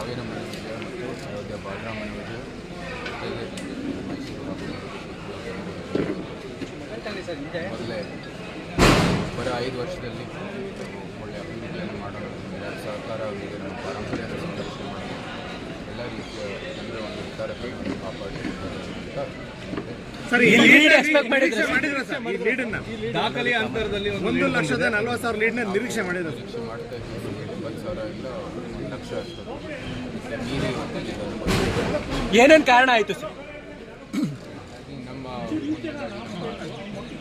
ಕಾವೇರಿ ಮನೆ ವಿಜಯ ಮತ್ತು ಅಯೋಧ್ಯ ಬಾಲರಾಮನ ವಿಜಯ ಜೊತೆಗೆ ಮೈಸೂರು ಮೊದಲೇ ಬರೋ 5 ವರ್ಷದಲ್ಲಿ ಒಳ್ಳೆಯ ಅಭಿವೃದ್ಧಿಯನ್ನು ಮಾಡೋಣ, ಎಲ್ಲರ ಸಹಕಾರ ಅವರಿಗೆ ನಮ್ಮ ಪರಂಪರೆಯನ್ನು ಸಂರಕ್ಷಣೆ ಮಾಡಿ ಎಲ್ಲ ರೀತಿಯ ಜನರ ಒಂದು ವಿಚಾರಗಳನ್ನು ಕಾಪಾಡಿ ದಾಖಲೆಯ ಅಂತರದಲ್ಲಿ 1,40,000 ಲೀಡ್ನ ನಿರೀಕ್ಷೆ ಮಾಡಿದ್ರು. ನಿರೀಕ್ಷೆ ಮಾಡ್ತಾ ಇದ್ದೀವಿ. 20,000ರಿಂದ 1 ಲಕ್ಷ ಮೀರಿ ಏನೇನು ಕಾರಣ ಆಯಿತು ಸರ್? ನಮ್ಮ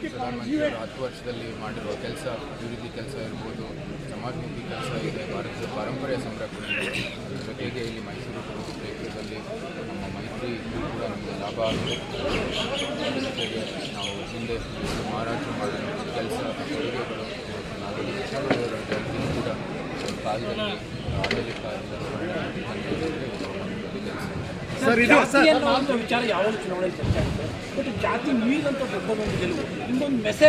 ಪ್ರಧಾನಮಂತ್ರಿಯವರು 10 ವರ್ಷದಲ್ಲಿ ಮಾಡಿರುವ ಕೆಲಸ, ಅಭಿವೃದ್ಧಿ ಕೆಲಸ ಇರ್ಬೋದು, ಸಮಾಜಮುಖಿ ಕೆಲಸ ಇದೆ, ಭಾರತದ ಪರಂಪರೆಯ ಸಂರಕ್ಷಣೆ ಇದೆ. ಅದರ ಜೊತೆಗೆ ಇಲ್ಲಿ ಮೈಸೂರು ಕ್ಷೇತ್ರದಲ್ಲಿ ನಮ್ಮ ಮೈತ್ರಿ ಕೂಡ ನಮಗೆ ಲಾಭ ಆಗಿದೆ. ಜೊತೆಗೆ ನಾವು ಹಿಂದೆ ಮಾರಾಟ ಮಾಡಿದ ಕೆಲಸ ಕೊಡುಗೆಗಳು ನಾಗರಿಕರ ಜನತೆಯೂ ಕೂಡ ಕಾಲದಲ್ಲಿ ಆಡಳಿತ ಸರ್, ಇದು ವಿಚಾರ ಯಾವಾಗ ಚುನಾವಣೆ ಚರ್ಚೆ ಆಗುತ್ತೆ, ಬಟ್ ಜಾತಿ ಮೀರಿದಂಥ ದೊಡ್ಡ ಒಂದು ಗೆಲುವು, ಇನ್ನೊಂದು ಮೆಸೇಜ್